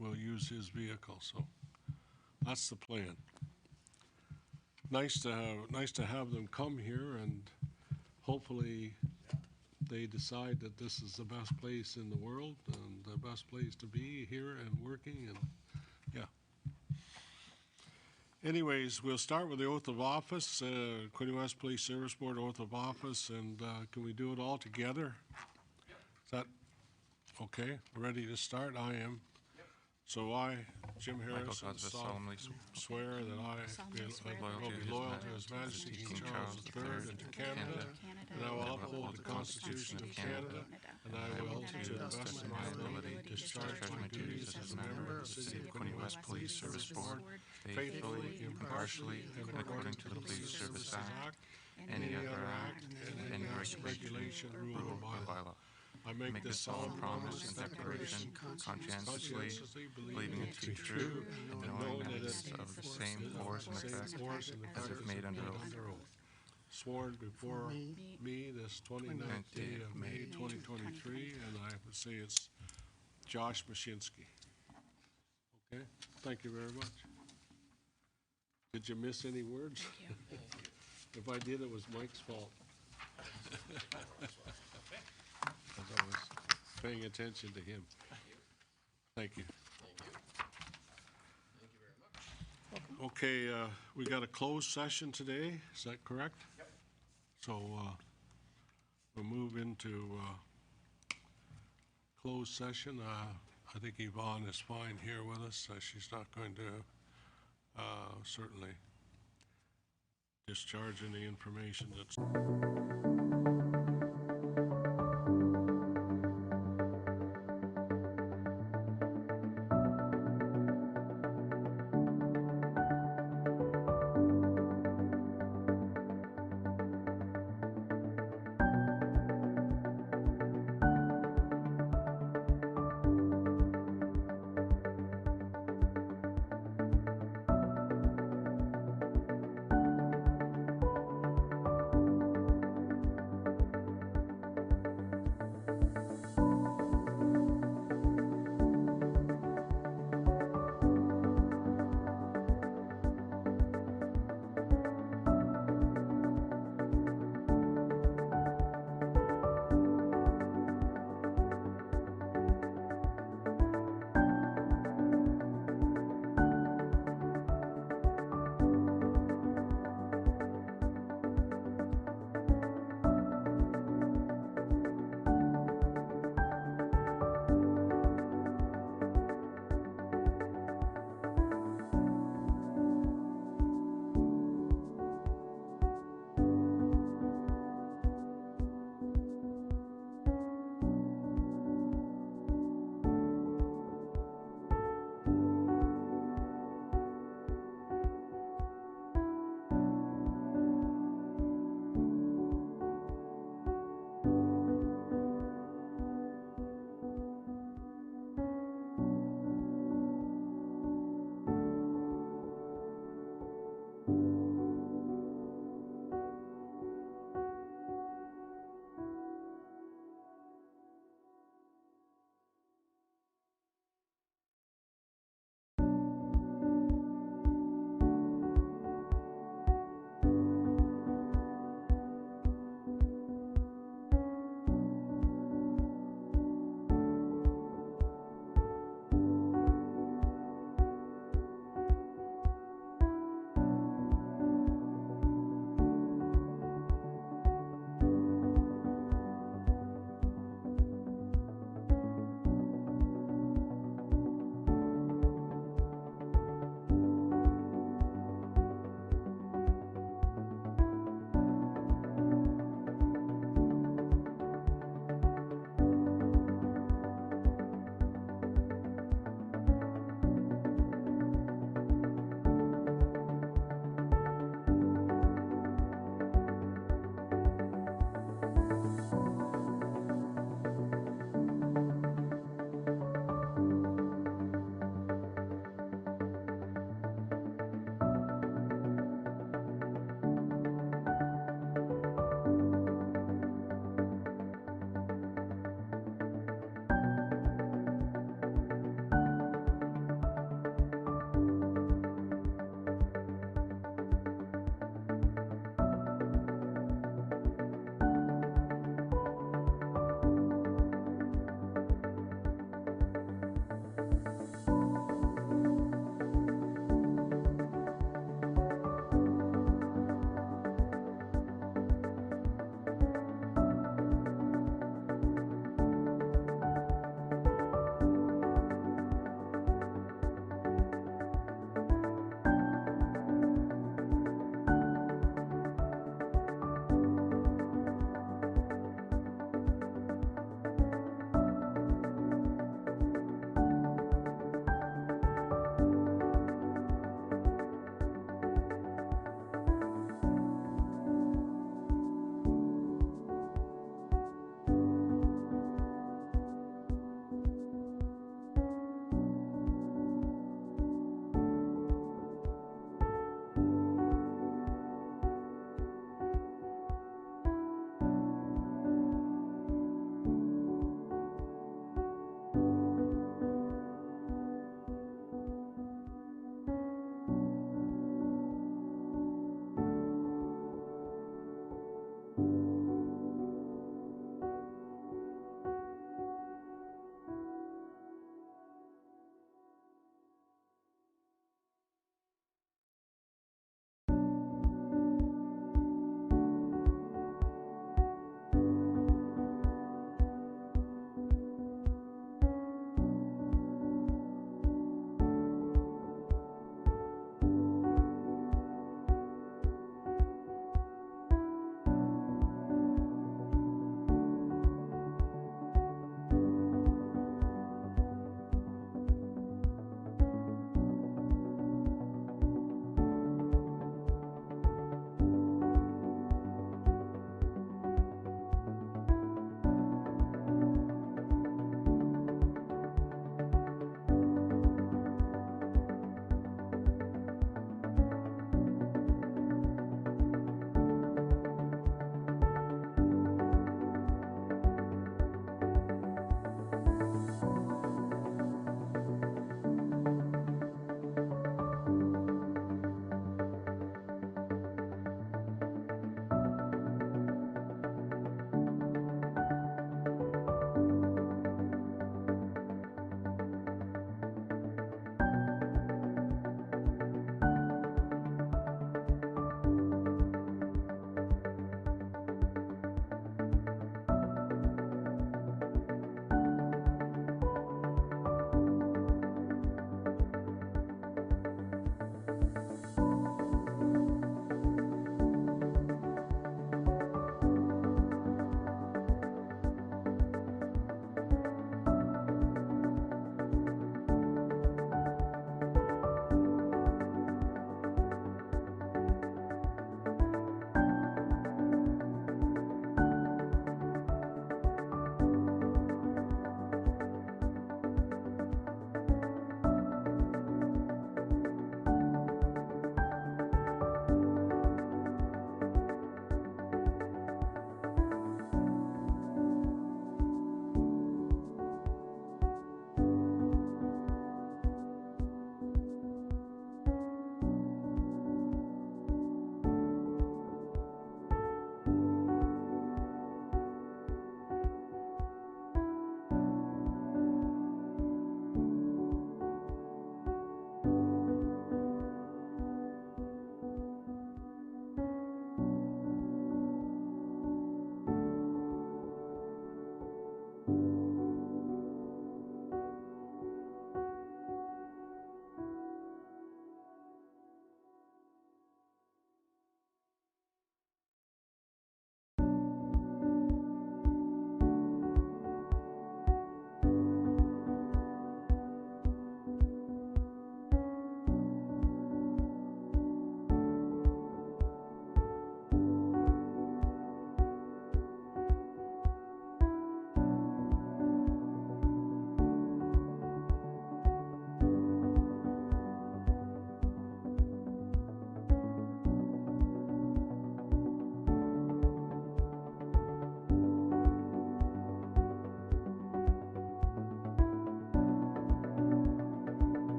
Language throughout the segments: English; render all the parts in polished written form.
will use his vehicle. So that's the plan. Nice to have them come here, and hopefully they decide that this is the best place in the world and the best place to be here and working, and yeah. Anyways, we'll start with the oath of office, Quinte West Police Service Board oath of office, and can we do it all together? Is that okay? Ready to start? I am. So I, Jim Michael Harrison, Cosbeth solemnly swear that I will be loyal to His Majesty King Charles III and to Canada, and I will uphold the Constitution of Canada, and I will, to the best of my ability, discharge my duties as a member of the City of Quinte West Police Service Board faithfully, impartially, and according to the Police Service Act, any other act, and any regulation, rule, or bylaw. I make this solemn promise and declaration conscientiously, believing it to be true, and knowing that it is of the same force and effect as if made under oath. Sworn before me this 29th day of May 2023, and I would say it's Josh Mashinsky. Okay, thank you very much. Did you miss any words? If I did, it was Mike's fault. Because I was paying attention to him. Thank you. Okay, we got a closed session today, is that correct? Yep. So we'll move into closed session. I think Yvonne is fine here with us. She's not going to certainly discharge any information that's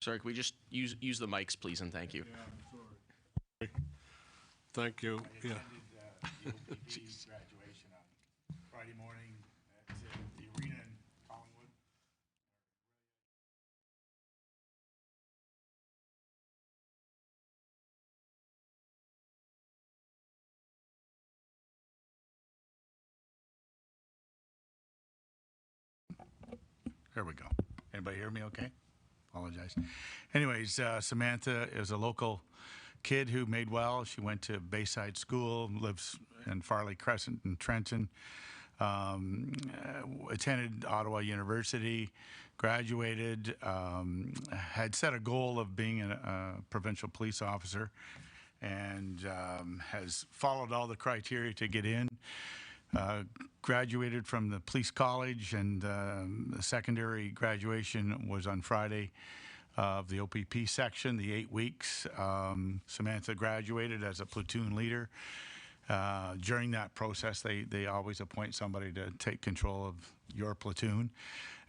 Sorry, can we just use the mics, please, and thank you. Yeah, I'm sorry. Thank you. Yeah. The OPP graduation on Friday morning at the arena in Collingwood. There we go. Anybody hear me okay? Apologize. Anyways, Samantha is a local kid who made well. She went to Bayside School, lives in Farley Crescent in Trenton, attended Ottawa University, graduated, had set a goal of being a provincial police officer, and has followed all the criteria to get in. Graduated from the police college, and the secondary graduation was on Friday of the OPP section, the 8 weeks. Samantha graduated as a platoon leader. During that process, they always appoint somebody to take control of your platoon.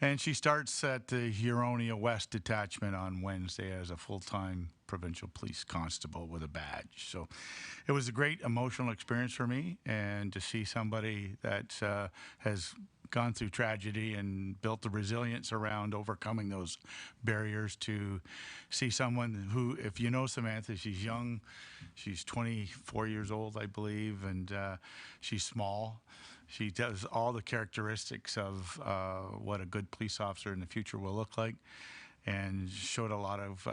And she starts at the Huronia West Detachment on Wednesday as a full-time provincial police constable with a badge. So it was a great emotional experience for me, and to see somebody that has gone through tragedy and built the resilience around overcoming those barriers, to see someone who, if you know Samantha, she's young, she's 24 years old, I believe, and she's small. She does all the characteristics of what a good police officer in the future will look like, and showed a lot of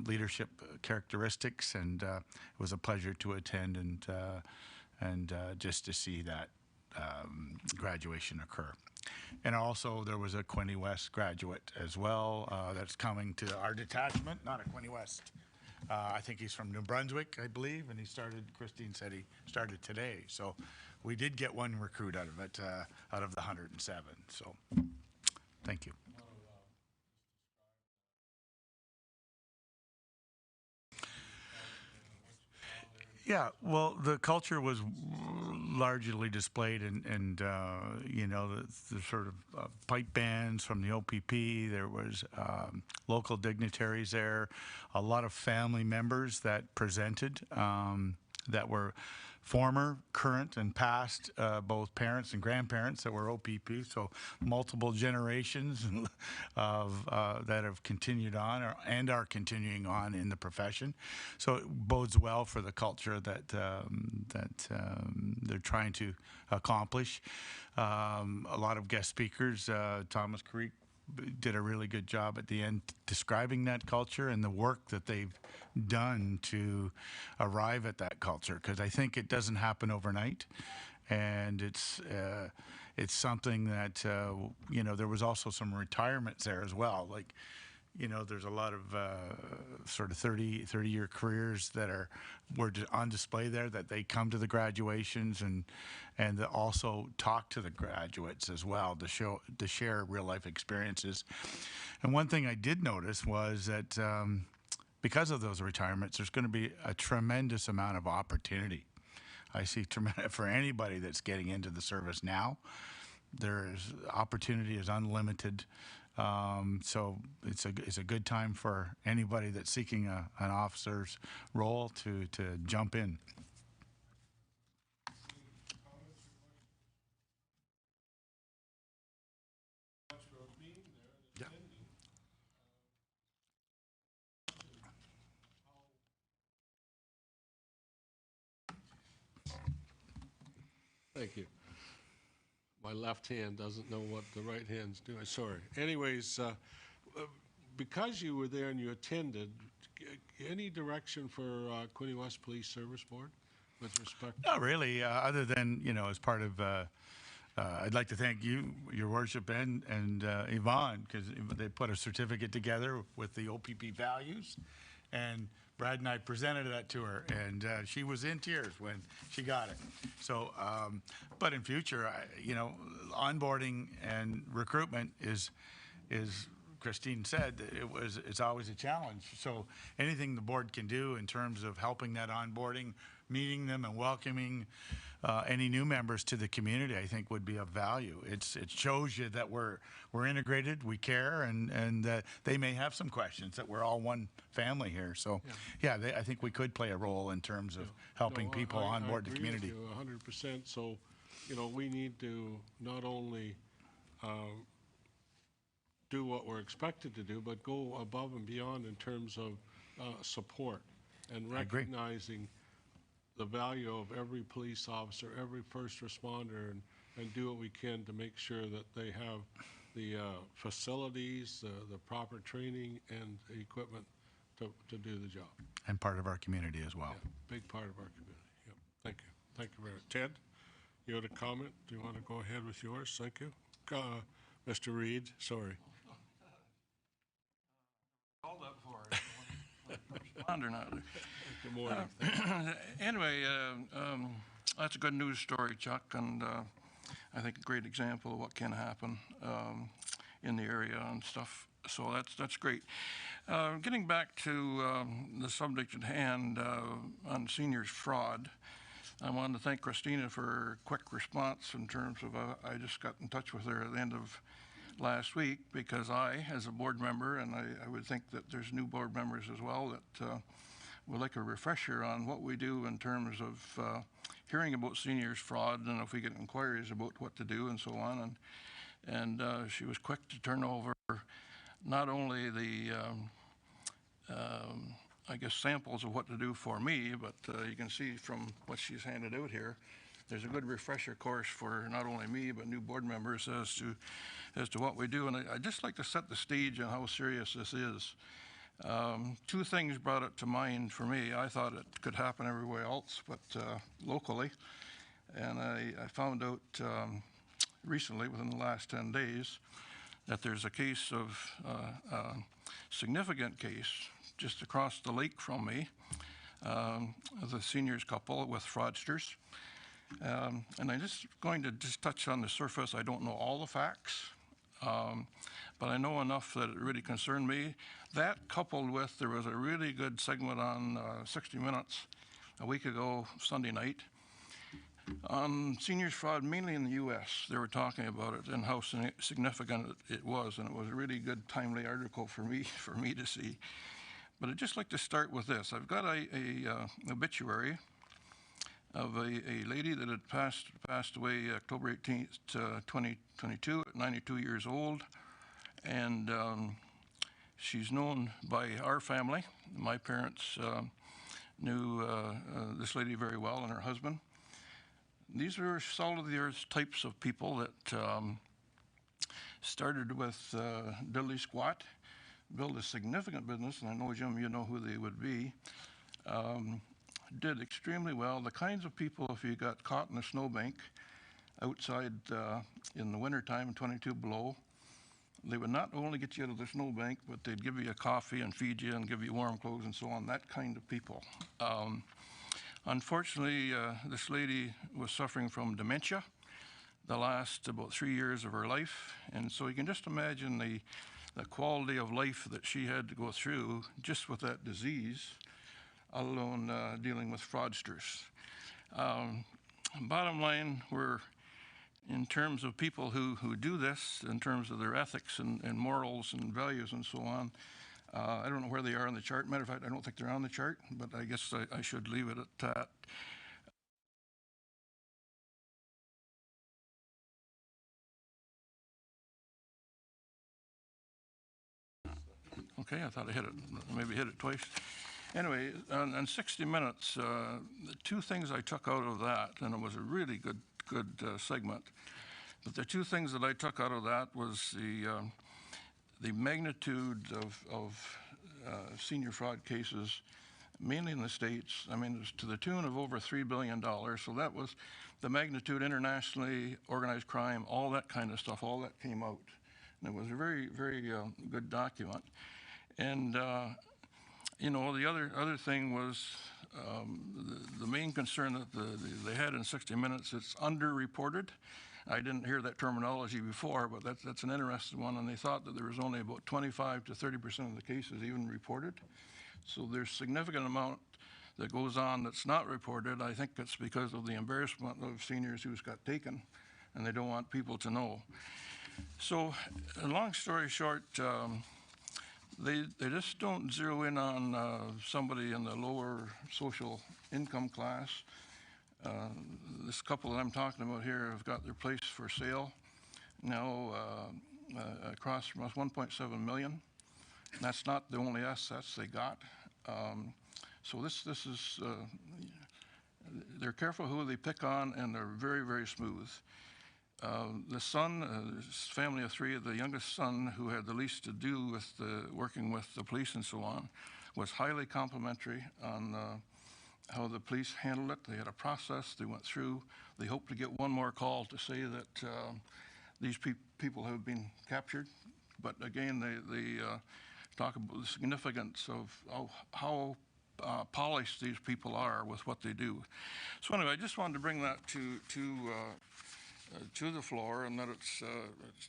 leadership characteristics, and it was a pleasure to attend and just to see that graduation occur. And also there was a Quinte West graduate as well that's coming to our detachment, not a Quinte West. I think he's from New Brunswick, I believe, and he started, Christine said he started today. So we did get one recruit out of it, out of the 107. So thank you. Yeah, well, the culture was largely displayed, and you know, the sort of pipe bands from the OPP. There was local dignitaries there, a lot of family members that presented that were former, current, and past, both parents and grandparents that were OPP, so multiple generations of that have continued on and are continuing on in the profession. So it bodes well for the culture that they're trying to accomplish. A lot of guest speakers. Thomas Creek did a really good job at the end describing that culture and the work that they've done to arrive at that culture, because I think it doesn't happen overnight, and it's something that you know, there was also some retirements there as well. Like, you know, there's a lot of sort of 30-year careers that were on display there, that they come to the graduations and also talk to the graduates as well to share real life experiences. And one thing I did notice was that because of those retirements, there's going to be a tremendous amount of opportunity. I see tremendous for anybody that's getting into the service now. Opportunity is unlimited. So it's a good time for anybody that's seeking an officer's role to jump in. Yeah. Thank you. My left hand doesn't know what the right hand's doing. Sorry. Anyways, because you were there and you attended, any direction for Quinte West Police Service Board with respect? Not really, other than, you know, as part of, I'd like to thank you, Your Worship, and Yvonne, because they put a certificate together with the OPP values, and Brad and I presented that to her, and she was in tears when she got it. So, but in future, you know, onboarding and recruitment is Christine said, it's always a challenge. So anything the board can do in terms of helping that onboarding, meeting them and welcoming any new members to the community, I think, would be of value. It shows you that we're integrated, we care, and they may have some questions, that we're all one family here. So, yeah, I think we could play a role in terms of helping people onboard the community. I agree with you 100%. So, we need to not only do what we're expected to do, but go above and beyond in terms of support and recognizing the value of every police officer, every first responder, and do what we can to make sure that they have the facilities, the proper training, and equipment to do the job. And part of our community as well. Yeah, big part of our community. Yep. Thank you. Thank you very much. Ted, you had a comment? Do you want to go ahead with yours? Thank you. Mr. Reed, sorry. Called up for it. Respond or not. Good morning. Anyway, that's a good news story, Chuck, and I think a great example of what can happen in the area and stuff. So that's great. Getting back to the subject at hand on seniors fraud, I wanted to thank Christina for her quick response in terms of I just got in touch with her at the end of last week, because I, as a board member, and I would think that there's new board members as well, that would like a refresher on what we do in terms of hearing about seniors fraud, and if we get inquiries about what to do and so on. And she was quick to turn over not only the I guess samples of what to do for me, but you can see from what she's handed out here, there's a good refresher course for not only me but new board members as to what we do. And I'd just like to set the stage on how serious this is. Two things brought it to mind for me. I thought it could happen everywhere else, but locally. And I found out recently, within the last 10 days, that there's a case of significant case just across the lake from me, of a seniors couple with fraudsters. And I'm just going to touch on the surface. I don't know all the facts, but I know enough that it really concerned me. That coupled with, there was a really good segment on 60 Minutes a week ago, Sunday night, on seniors fraud, mainly in the U.S. They were talking about it and how significant it was, and it was a really good, timely article for me to see. But I'd just like to start with this. I've got a obituary of a lady that had passed away October 18th, 2022, at 92 years old. And she's known by our family. My parents knew this lady very well, and her husband. These are solid of the earth types of people that started with diddly squat, built a significant business, and I know, Jim, you know who they would be. Did extremely well. The kinds of people, if you got caught in a snowbank outside in the wintertime, 22 below, they would not only get you out of the snowbank, but they'd give you a coffee and feed you and give you warm clothes and so on, that kind of people. Unfortunately, this lady was suffering from dementia the last about 3 years of her life, and so you can just imagine the quality of life that she had to go through just with that disease, let alone dealing with fraudsters. Bottom line, we're, in terms of people who do this, in terms of their ethics and morals and values and so on, I don't know where they are on the chart. Matter of fact, I don't think they're on the chart, but I guess I should leave it at that. Okay, I thought I hit it, maybe hit it twice. Anyway, on 60 Minutes, the two things I took out of that, and it was a really good segment, but the two things that I took out of that was the magnitude of senior fraud cases, mainly in the States. I mean, it was to the tune of over $3 billion. So that was the magnitude internationally, organized crime, all that kind of stuff, all that came out. And it was a very, very good document. And, you know, the other thing was the main concern that they had in 60 Minutes, it's underreported. I didn't hear that terminology before, but that's an interesting one. And they thought that there was only about 25 to 30% of the cases even reported. So there's significant amount that goes on that's not reported. I think it's because of the embarrassment of seniors who's got taken, and they don't want people to know. So, long story short, they just don't zero in on somebody in the lower social income class. This couple that I'm talking about here have got their place for sale now across from us, 1.7 million. And that's not the only assets they got. So this is, they're careful who they pick on, and they're very, very smooth. The son, this family of three, the youngest son, who had the least to do with working with the police and so on, was highly complimentary on how the police handled it. They had a process they went through. They hope to get one more call to say that these people have been captured. But again, they talk about the significance of how polished these people are with what they do. So anyway, I just wanted to bring that to the floor, and that it's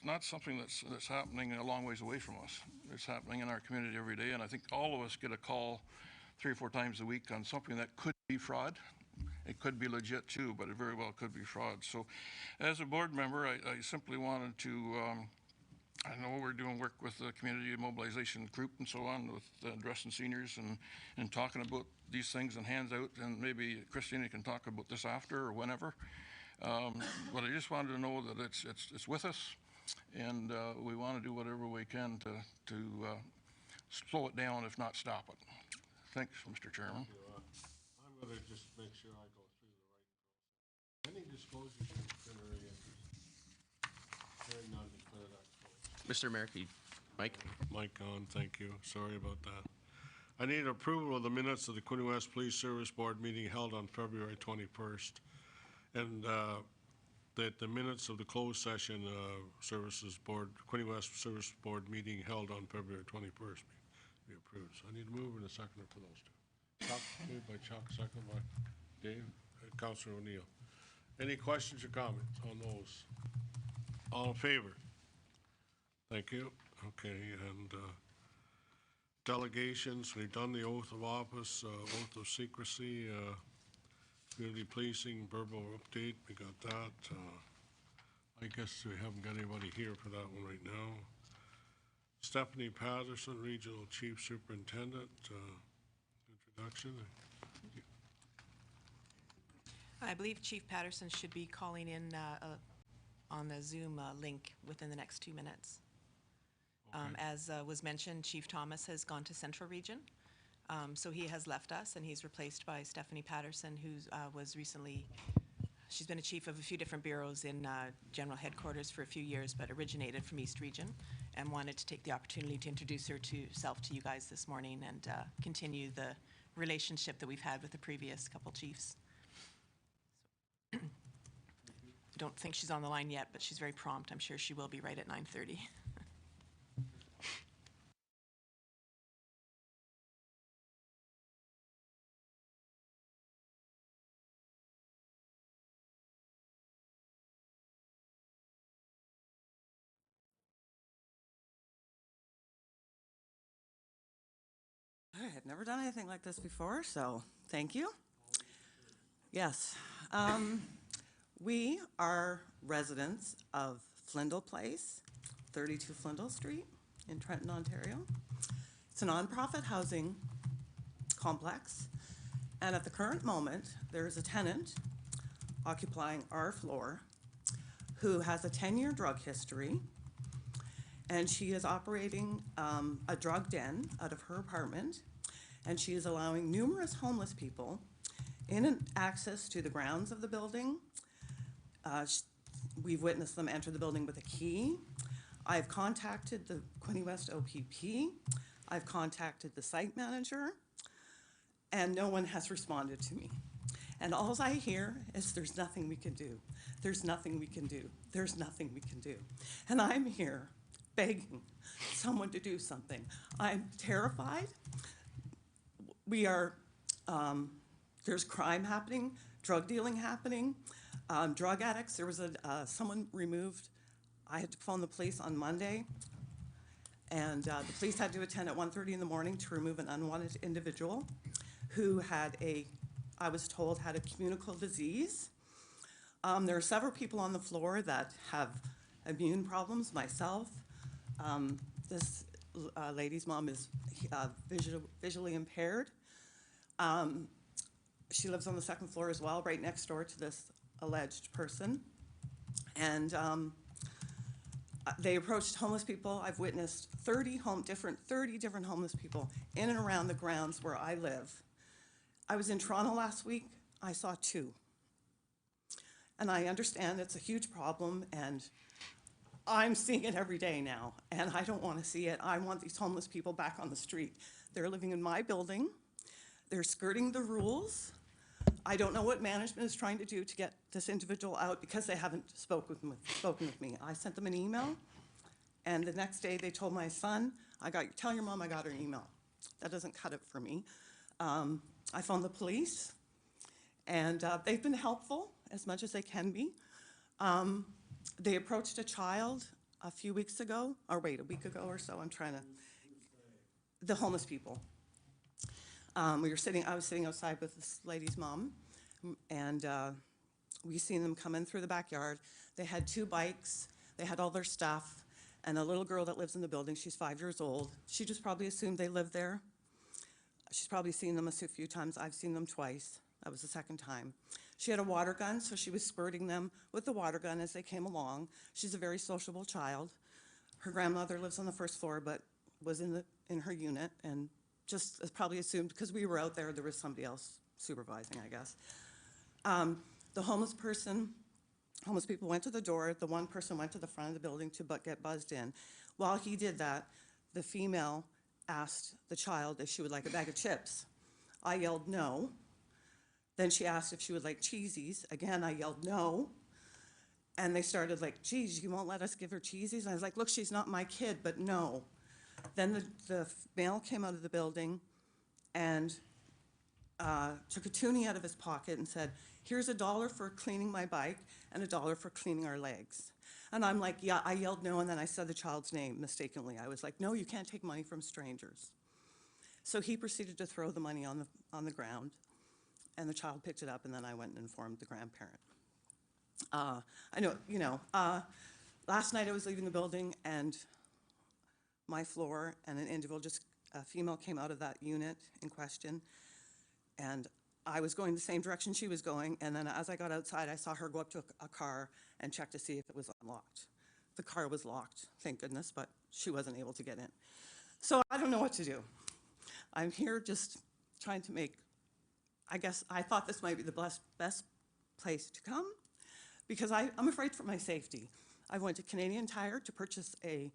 not something that's happening a long ways away from us. It's happening in our community every day, and I think all of us get a call 3 or 4 times a week on something that could be fraud. It could be legit too, but it very well could be fraud. So as a board member, I simply wanted to, I know we're doing work with the community mobilization group and so on, with addressing seniors and talking about these things and hands out, and maybe Christina can talk about this after or whenever. But I just wanted to know that it's with us, and we want to do whatever we can to slow it down, if not stop it. Thanks, Mr. Chairman. I'm going to just make sure I go through the right process. Any disclosures in plenary interest? Hearing none, declare that closed. Mr. Mayor, Mike? Mike on, thank you. Sorry about that. I need approval of the minutes of the Quinte West Police Service Board meeting held on February 21st. And that the minutes of the closed session Services Board, Quinte West Service Board meeting held on February 21st be approved. So I need a mover and a seconder for those two. Chuck, moved by Chuck, second by Dave, Councillor O'Neill. Any questions or comments on those? All in favor? Thank you. Okay, and delegations, we've done the oath of office, oath of secrecy, community policing, verbal update, we got that. I guess we haven't got anybody here for that one right now. Stephanie Patterson, Regional Chief Superintendent, introduction. I believe Chief Patterson should be calling in on the Zoom link within the next 2 minutes. Okay. As was mentioned, Chief Thomas has gone to Central Region. So he has left us, and he's replaced by Stephanie Patterson, who was recently, she's been a chief of a few different bureaus in general headquarters for a few years, but originated from East Region, and wanted to take the opportunity to introduce herself to you guys this morning and continue the relationship that we've had with the previous couple chiefs. I don't think she's on the line yet, but she's very prompt. I'm sure she will be right at 9:30. I had never done anything like this before, so thank you. Yes. We are residents of Flindle Place, 32 Flindle Street in Trenton, Ontario. It's a nonprofit housing complex, and at the current moment, there's a tenant occupying our floor who has a 10-year drug history, and she is operating a drug den out of her apartment, and she is allowing numerous homeless people in and access to the grounds of the building. We've witnessed them enter the building with a key. I've contacted the Quinte West OPP. I've contacted the site manager, and no one has responded to me. And all I hear is there's nothing we can do. There's nothing we can do. There's nothing we can do. And I'm here begging someone to do something. I'm terrified. We are, there's crime happening, drug dealing happening, drug addicts. There was someone removed. I had to phone the police on Monday, and the police had to attend at 1:30 in the morning to remove an unwanted individual. who had I was told, had a communicable disease. There are several people on the floor that have immune problems, myself. This lady's mom is visually impaired. She lives on the second floor as well, right next door to this alleged person. And they approached homeless people. I've witnessed 30 different homeless people in and around the grounds where I live. I was in Toronto last week. I saw 2. And I understand it's a huge problem, and I'm seeing it every day now, and I don't want to see it. I want these homeless people back on the street. They're living in my building. They're skirting the rules. I don't know what management is trying to do to get this individual out because they haven't spoken with me. I sent them an email, and the next day they told my son, tell your mom I got her email. That doesn't cut it for me. I phoned the police, and they've been helpful as much as they can be. They approached a child a week ago or so. The homeless people. I was sitting outside with this lady's mom, and we seen them come in through the backyard. They had 2 bikes, they had all their stuff, and a little girl that lives in the building, she's 5 years old. She just probably assumed they lived there. She's probably seen them a few times. I've seen them twice. That was the second time. She had a water gun, so she was squirting them with the water gun as they came along. She's a very sociable child. Her grandmother lives on the first floor, but was in her unit, and just probably assumed, because we were out there was somebody else supervising, I guess. The homeless people went to the door. The one person went to the front of the building to get buzzed in. While he did that, the female asked the child if she would like a bag of chips. I yelled no. Then she asked if she would like cheesies. Again, I yelled no. And they started like, geez, you won't let us give her cheesies? And I was like, look, she's not my kid, but no. Then the male came out of the building and took a toonie out of his pocket and said, here's $1 for cleaning my bike and $1 for cleaning our legs. And I'm like, yeah, I yelled no, and then I said the child's name mistakenly. I was like, no, you can't take money from strangers. So he proceeded to throw the money on the ground, and the child picked it up, and then I went and informed the grandparent. Last night I was leaving the building, and my floor and a female came out of that unit in question, and I was going the same direction she was going, and then as I got outside, I saw her go up to a car and check to see if it was unlocked. The car was locked, thank goodness, but she wasn't able to get in. So I don't know what to do. I'm here just trying to I thought this might be the best place to come, because I'm afraid for my safety. I went to Canadian Tire to purchase a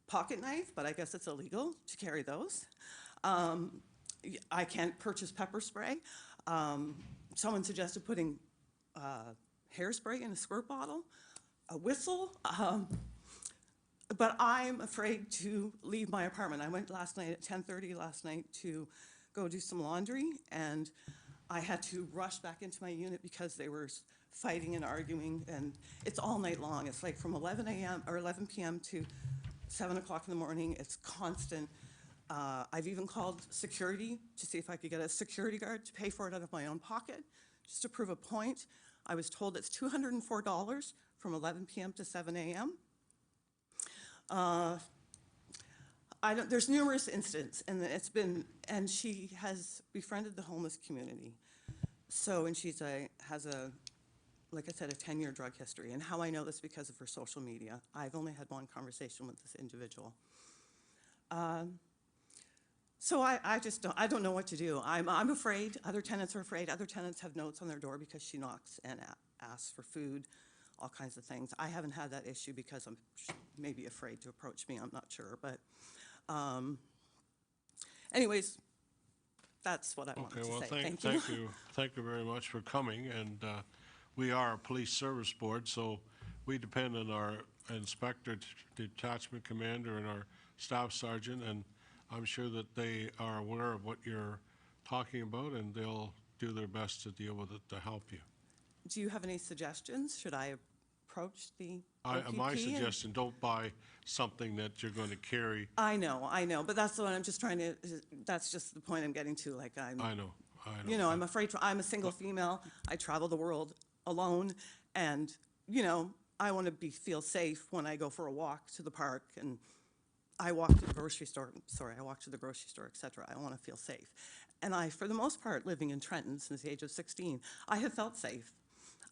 pocket knife, but I guess it's illegal to carry those. I can't purchase pepper spray. Someone suggested putting hairspray in a squirt bottle, a whistle, but I'm afraid to leave my apartment. I went last night at 10:30 last night to go do some laundry, and I had to rush back into my unit because they were fighting and arguing, and it's all night long. It's like from 11 p.m. to 7 o'clock in the morning. It's constant. I've even called security to see if I could get a security guard to pay for it out of my own pocket, just to prove a point. I was told it's $204 from 11 p.m. to 7 a.m. There's numerous incidents, and she has befriended the homeless community. So, and she has like I said, a 10-year drug history. And how I know this because of her social media. I've only had one conversation with this individual. So I don't know what to do. I'm afraid. Other tenants are afraid. Other tenants have notes on their door because she knocks and asks for food, all kinds of things. I haven't had that issue because I'm maybe afraid to approach me. I'm not sure, but anyways, that's what I wanted to say. Thank you. Thank you very much for coming. And we are a police service board, so we depend on our inspector, detachment commander, and our staff sergeant, and I'm sure that they are aware of what you're talking about, and they'll do their best to deal with it to help you. Do you have any suggestions? Should I approach the OPP? My suggestion, don't buy something that you're going to carry. I know, but that's what I'm just trying to, that's just the point I'm getting to. I know. You know, I'm afraid, I'm a single female, I travel the world alone, and, you know, I want to feel safe when I go for a walk to the park, and I walk to the grocery store, et cetera. I want to feel safe. And I, for the most part, living in Trenton since the age of 16, I have felt safe.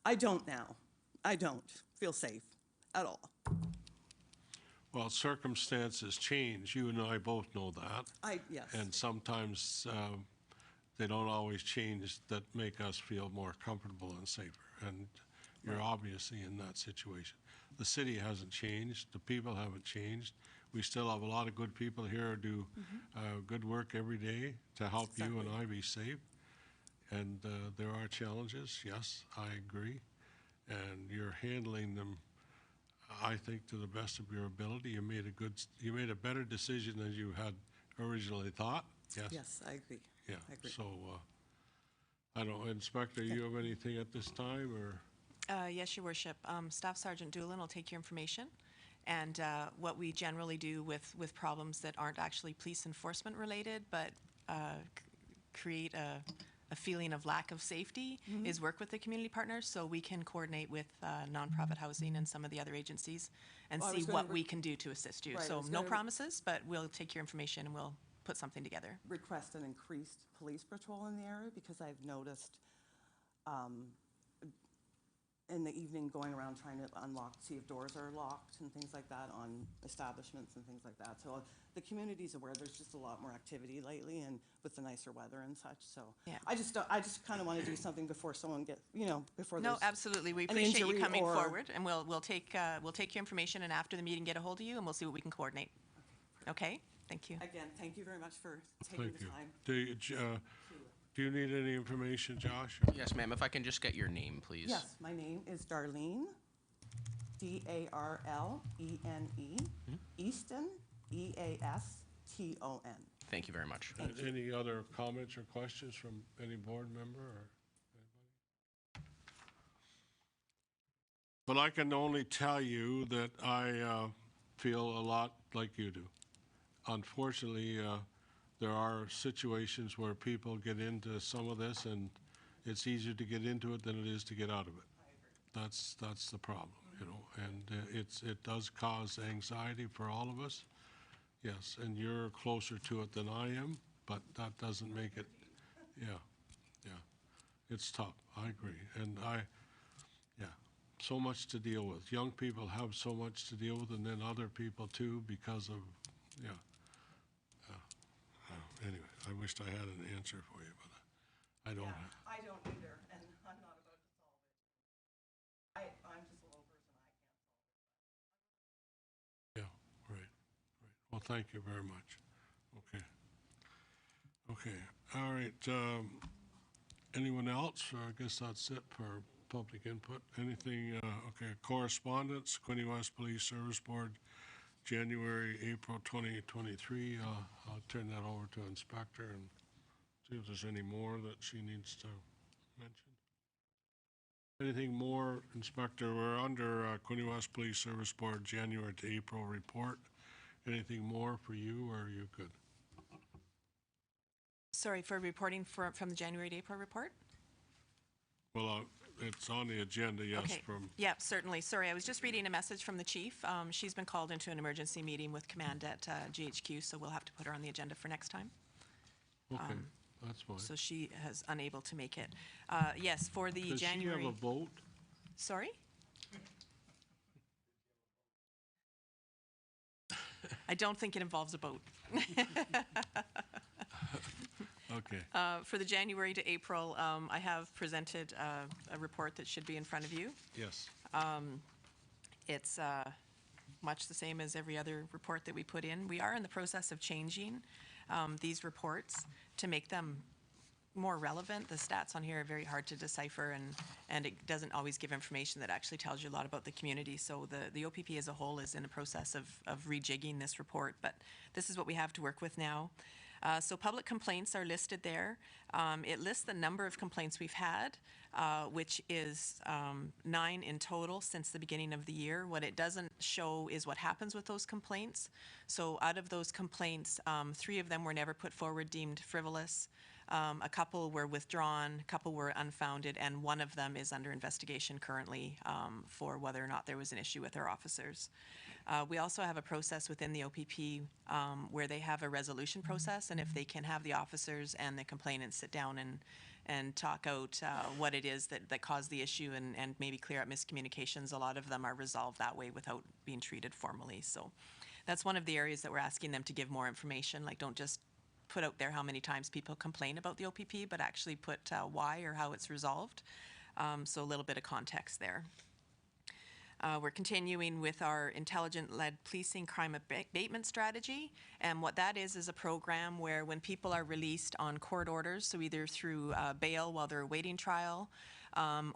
I don't now. I don't feel safe at all. Well, circumstances change. You and I both know that. Yes. And sometimes they don't always change that make us feel more comfortable and safer. And you're obviously in that situation. The city hasn't changed. The people haven't changed. We still have a lot of good people here who do good work every day to help you and I be safe. And there are challenges, yes, I agree. And you're handling them, I think, to the best of your ability. You made a better decision than you had originally thought. Yes. Yes, I agree. Yeah. I agree. So, I don't know, Inspector, you have anything at this time, or? Yes, Your Worship. Staff Sergeant Doolin will take your information. And what we generally do with problems that aren't actually police enforcement related, but create a feeling of lack of safety, is work with the community partners, so we can coordinate with nonprofit housing and some of the other agencies and see what we can do to assist you. Right, So no promises, but we'll take your information and we'll put something together. Request an increased police patrol in the area, because I've noticed in the evening going around trying to see if doors are locked and things like that on establishments and things like that. So the community's aware there's just a lot more activity lately, and with the nicer weather and such. So Yeah. I just kind of want to do something before someone gets, before No, there's absolutely. We an appreciate you injury coming or- forward, and we'll take your information, and after the meeting, get a hold of you, and we'll see what we can coordinate. Okay? Thank you. Again, thank you very much for taking Thank the you. time. Do you need any information, Josh? Yes, ma'am. If I can just get your name, please. Yes, my name is Darlene, Darlene, Easton, Easton. Thank you very much. Any other comments or questions from any board member or anybody? But I can only tell you that I feel a lot like you do. Unfortunately, there are situations where people get into some of this, and it's easier to get into it than it is to get out of it. That's the problem, and it does cause anxiety for all of us. Yes, and you're closer to it than I am, but that doesn't make it, yeah. It's tough, I agree, and so much to deal with. Young people have so much to deal with, and then other people too, because of, anyway, I wished I had an answer for you, but I don't. I don't either, and I'm not about to solve it. I'm just a little person, I can't solve it. Yeah, right. Well, thank you very much. Okay, all right. Anyone else? Or I guess that's it for public input. Anything, okay, correspondence, Quinte West Police Service Board, January, April 2023. I'll turn that over to Inspector and see if there's any more that she needs to mention. Anything more, Inspector? We're under Quinte West Police Service Board January to April report. Anything more for you, or are you good? Sorry, for reporting from the January to April report? Well, it's on the agenda, yes. Okay. Yeah, certainly. Sorry, I was just reading a message from the chief. She's been called into an emergency meeting with command at GHQ, so we'll have to put her on the agenda for next time. Okay, that's fine. So she is unable to make it. Yes, for the Does January. she have a vote? Sorry? I don't think it involves a vote. Okay. For the January to April, I have presented a report that should be in front of you. Yes. It's much the same as every other report that we put in. We are in the process of changing these reports to make them more relevant. The stats on here are very hard to decipher, and it doesn't always give information that actually tells you a lot about the community. So the OPP as a whole is in the process of rejigging this report, but this is what we have to work with now. So public complaints are listed there. It lists the number of complaints we've had, which is 9 in total since the beginning of the year. What it doesn't show is what happens with those complaints. So out of those complaints, 3 of them were never put forward, deemed frivolous. A couple were withdrawn, a couple were unfounded, and one of them is under investigation currently for whether or not there was an issue with our officers. We also have a process within the OPP where they have a resolution process, and if they can have the officers and the complainants sit down and talk out what it is that caused the issue and maybe clear up miscommunications, a lot of them are resolved that way without being treated formally. So that's one of the areas that we're asking them to give more information. Like, don't just put out there how many times people complain about the OPP, but actually put why or how it's resolved. So a little bit of context there. We're continuing with our intelligent-led policing crime abatement strategy. And what that is a program where when people are released on court orders, so either through bail while they're awaiting trial,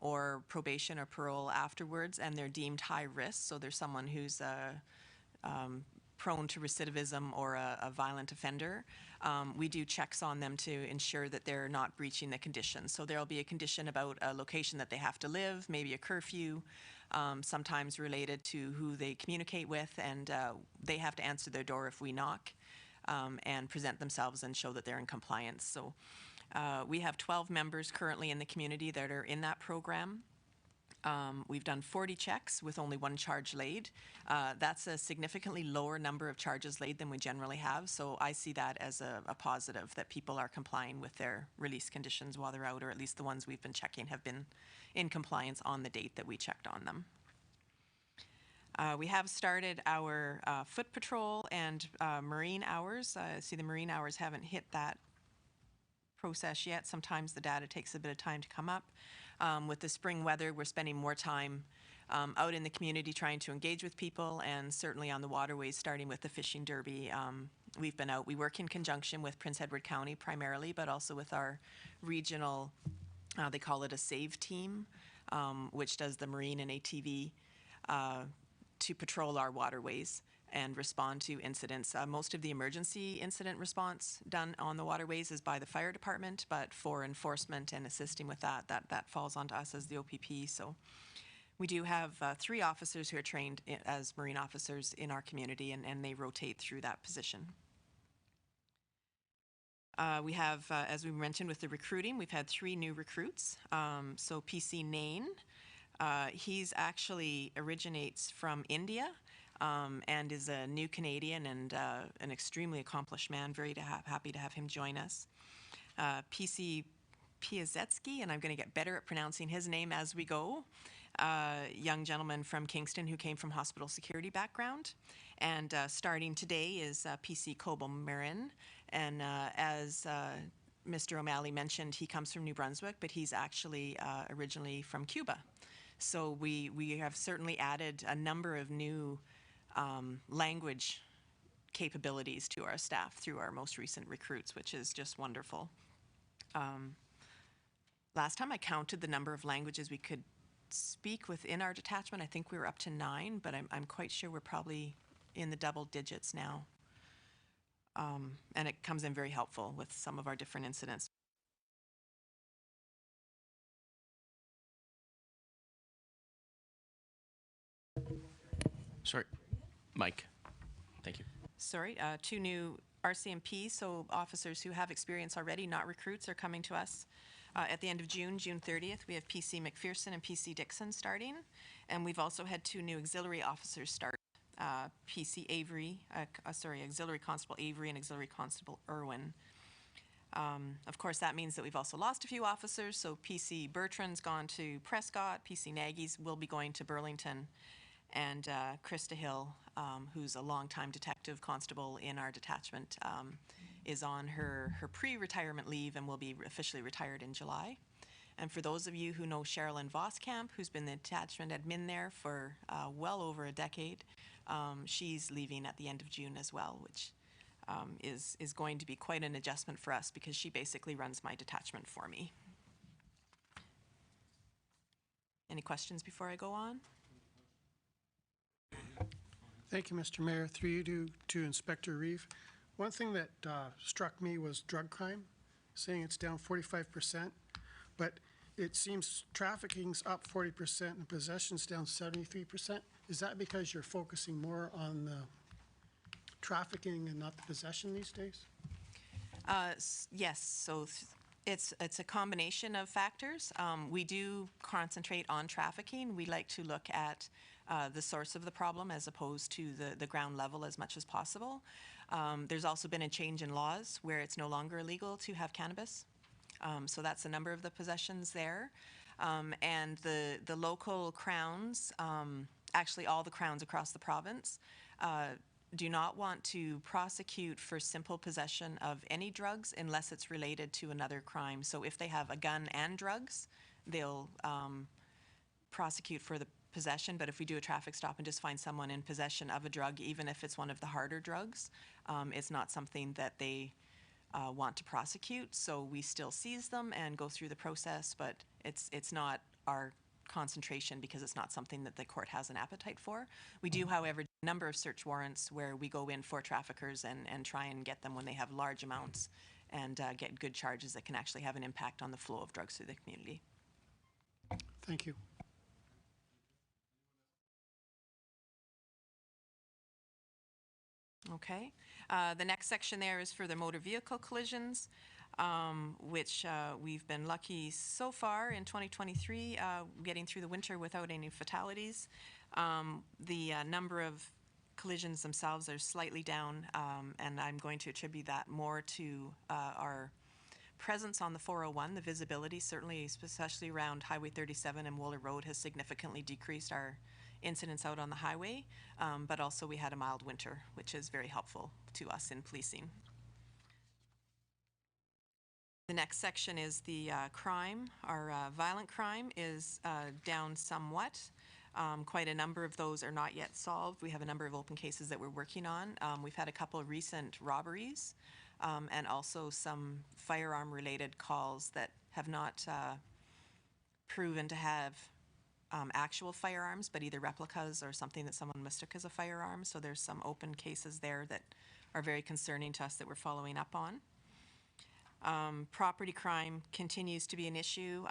or probation or parole afterwards, and they're deemed high risk, so there's someone who's prone to recidivism or a violent offender, we do checks on them to ensure that they're not breaching the conditions. So there'll be a condition about a location that they have to live, maybe a curfew, sometimes related to who they communicate with, and they have to answer their door if we knock, and present themselves and show that they're in compliance. So we have 12 members currently in the community that are in that program. We've done 40 checks with only one charge laid. That's a significantly lower number of charges laid than we generally have, so I see that as a positive, that people are complying with their release conditions while they're out, or at least the ones we've been checking have been in compliance on the date that we checked on them. We have started our foot patrol and marine hours. See, the marine hours haven't hit that process yet. Sometimes the data takes a bit of time to come up. With the spring weather, we're spending more time out in the community trying to engage with people, and certainly on the waterways, starting with the fishing derby. We've been out. We work in conjunction with Prince Edward County primarily, but also with our regional, they call it a SAVE team, which does the marine and ATV to patrol our waterways and respond to incidents. Most of the emergency incident response done on the waterways is by the fire department, but for enforcement and assisting with that falls onto us as the OPP. So we do have 3 officers who are trained as marine officers in our community, and they rotate through that position. We have, as we mentioned with the recruiting, we've had 3 new recruits. So PC Nain, he's actually originates from India, and is a new Canadian and an extremely accomplished man. Very happy to have him join us. PC Piazetsky, and I'm going to get better at pronouncing his name as we go. Young gentleman from Kingston who came from hospital security background. And starting today is PC Kobo Marin. And as Mr. O'Malley mentioned, he comes from New Brunswick, but he's actually originally from Cuba. So we have certainly added a number of new language capabilities to our staff through our most recent recruits, which is just wonderful. Last time I counted the number of languages we could speak within our detachment. I think we were up to 9, but I'm quite sure we're probably in the double digits now. And it comes in very helpful with some of our different incidents. Sorry, Mike. Thank you. Sorry, 2 new RCMP, so officers who have experience already, not recruits, are coming to us. At the end of June 30th, we have PC McPherson and PC Dixon starting. And we've also had 2 new auxiliary officers start, PC Avery, Auxiliary Constable Avery and Auxiliary Constable Irwin. Of course, that means that we've also lost a few officers. So PC Bertrand's gone to Prescott, PC Nagy's will be going to Burlington, and Krista Hill, who's a longtime detective constable in our detachment, is on her pre-retirement leave and will be officially retired in July. And for those of you who know Sherilyn Voskamp, who's been the detachment admin there for well over a decade, she's leaving at the end of June as well, which is going to be quite an adjustment for us because she basically runs my detachment for me. Any questions before I go on? Thank you, Mr. Mayor. Through you to Inspector Reeve. One thing that struck me was drug crime, saying it's down 45%, but it seems trafficking's up 40% and possession's down 73%. Is that because you're focusing more on the trafficking and not the possession these days? Yes, so It's a combination of factors. We do concentrate on trafficking. We like to look at the source of the problem as opposed to the ground level as much as possible. There's also been a change in laws where it's no longer illegal to have cannabis. So that's a number of the possessions there. And the local crowns, actually all the crowns across the province, do not want to prosecute for simple possession of any drugs unless it's related to another crime. So if they have a gun and drugs, they'll prosecute for the possession. But if we do a traffic stop and just find someone in possession of a drug, even if it's one of the harder drugs, it's not something that they want to prosecute. So we still seize them and go through the process, but it's not our concentration because it's not something that the court has an appetite for. We do, however, a number of search warrants where we go in for traffickers and try and get them when they have large amounts and get good charges that can actually have an impact on the flow of drugs through the community. Thank you. Okay. The next section there is for the motor vehicle collisions, which we've been lucky so far in 2023, getting through the winter without any fatalities. The number of collisions themselves are slightly down, and I'm going to attribute that more to our presence on the 401. The visibility, certainly, especially around Highway 37 and Wooler Road, has significantly decreased our incidents out on the highway, but also we had a mild winter, which is very helpful to us in policing. The next section is the crime. Our violent crime is down somewhat. Quite a number of those are not yet solved. We have a number of open cases that we're working on. We've had a couple of recent robberies and also some firearm-related calls that have not proven to have actual firearms, but either replicas or something that someone mistook as a firearm. So there's some open cases there that are very concerning to us that we're following up on. Property crime continues to be an issue.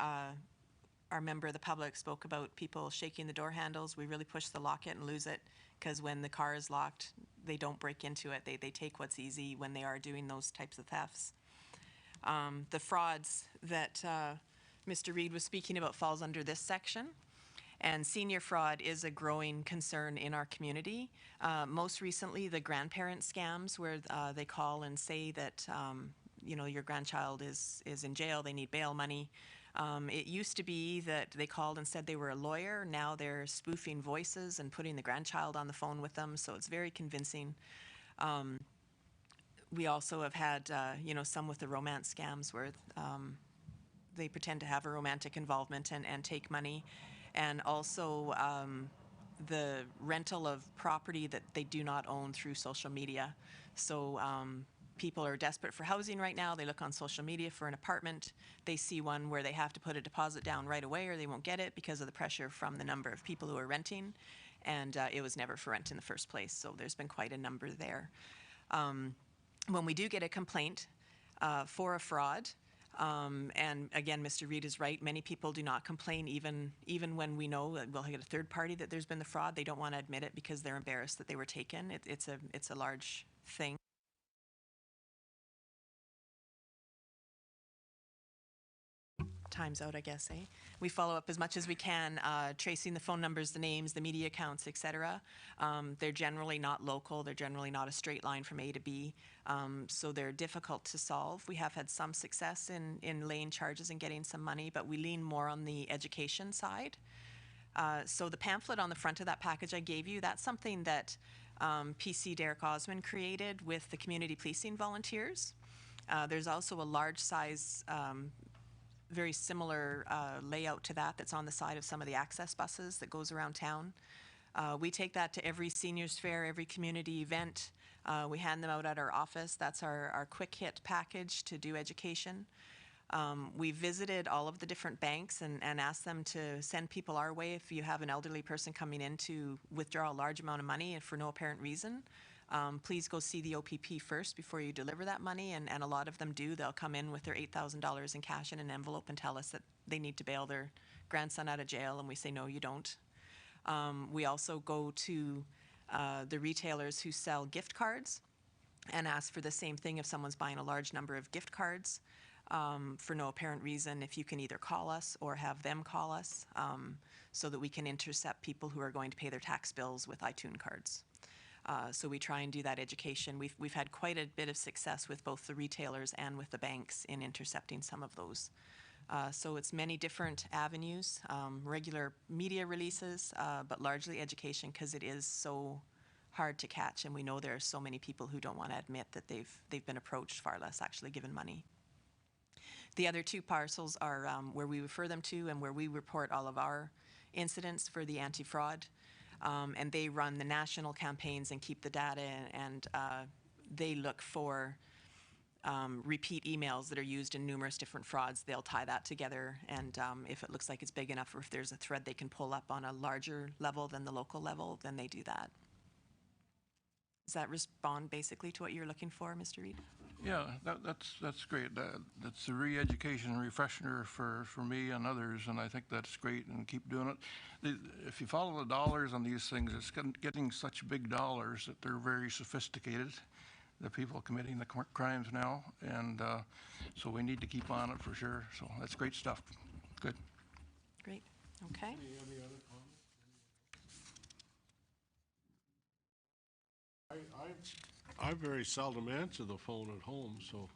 Our member of the public spoke about people shaking the door handles. We really push the lock it and lose it, because when the car is locked, they don't break into it. They take what's easy when they are doing those types of thefts. The frauds that Mr. Reid was speaking about falls under this section. And senior fraud is a growing concern in our community. Most recently, the grandparent scams, where they call and say that you know, your grandchild is in jail, they need bail money. It used to be that they called and said they were a lawyer. Now they're spoofing voices and putting the grandchild on the phone with them, so it's very convincing. We also have had, you know, some with the romance scams where they pretend to have a romantic involvement and take money. And also the rental of property that they do not own through social media. So people are desperate for housing right now. They look on social media for an apartment. They see one where they have to put a deposit down right away or they won't get it because of the pressure from the number of people who are renting. And it was never for rent in the first place. So there's been quite a number there. When we do get a complaint for a fraud, and again, Mr. Reid is right, many people do not complain even when we know that we'll get a third party that there's been the fraud. They don't want to admit it because they're embarrassed that they were taken. It's a large thing. Time's out, I guess, eh? We follow up as much as we can, tracing the phone numbers, the names, the media accounts, etc. They're generally not local. They're generally not a straight line from A to B, so they're difficult to solve. We have had some success in laying charges and getting some money, but we lean more on the education side. So the pamphlet on the front of that package I gave you, that's something that PC Derek Osmond created with the community policing volunteers. There's also a large size very similar layout to that that's on the side of some of the access buses that goes around town. We take that to every seniors fair, every community event. We hand them out at our office. That's our quick hit package to do education. We visited all of the different banks and asked them to send people our way if you have an elderly person coming in to withdraw a large amount of money and for no apparent reason. Please go see the OPP first before you deliver that money, and a lot of them do. They'll come in with their $8,000 in cash in an envelope and tell us that they need to bail their grandson out of jail, and we say, no, you don't. We also go to the retailers who sell gift cards and ask for the same thing if someone's buying a large number of gift cards. for no apparent reason, if you can either call us or have them call us, so that we can intercept people who are going to pay their tax bills with iTunes cards. So we try and do that education. We've had quite a bit of success with both the retailers and with the banks in intercepting some of those. So it's many different avenues, regular media releases, but largely education, because it is so hard to catch, and we know there are so many people who don't want to admit that they've been approached, far less actually given money. The other two parcels are where we refer them to and where we report all of our incidents for the anti-fraud. And they run the national campaigns and keep the data, and they look for repeat emails that are used in numerous different frauds. They'll tie that together, and if it looks like it's big enough, or if there's a thread they can pull up on a larger level than the local level, then they do that. Does that respond basically to what you're looking for, Mr. Reed? Yeah, that's great. That's a re-education and refresher for me and others, and I think that's great, and keep doing it. If you follow the dollars on these things, it's getting such big dollars that they're very sophisticated, the people committing the crimes now, and so we need to keep on it for sure. So that's great stuff. Good. Great. Okay. Any other comments? I very seldom answer the phone at home, so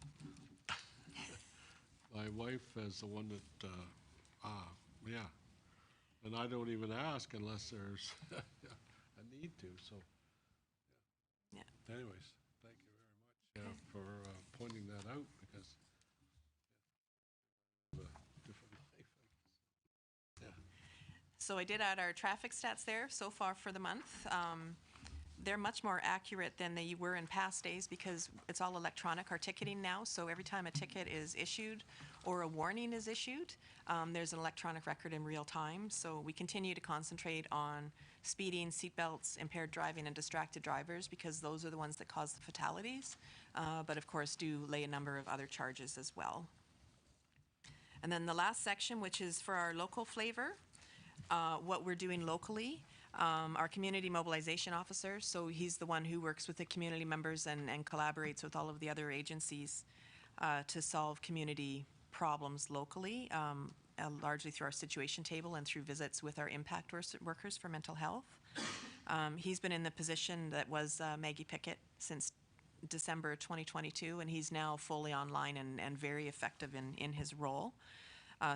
my wife is the one that, yeah. And I don't even ask unless there's a need to, so. Yeah. Anyways, thank you very much for pointing that out, because a different life, I guess. Yeah. So I did add our traffic stats there so far for the month. They're much more accurate than they were in past days, because it's all electronic, our ticketing now. So every time a ticket is issued or a warning is issued, there's an electronic record in real time. So we continue to concentrate on speeding, seatbelts, impaired driving, and distracted drivers, because those are the ones that cause the fatalities. But of course do lay a number of other charges as well. And then the last section, which is for our local flavor, what we're doing locally. Our community mobilization officer, so he's the one who works with the community members and collaborates with all of the other agencies to solve community problems locally, largely through our situation table and through visits with our impact workers for mental health. He's been in the position that was Maggie Pickett since December 2022, and he's now fully online and very effective in his role.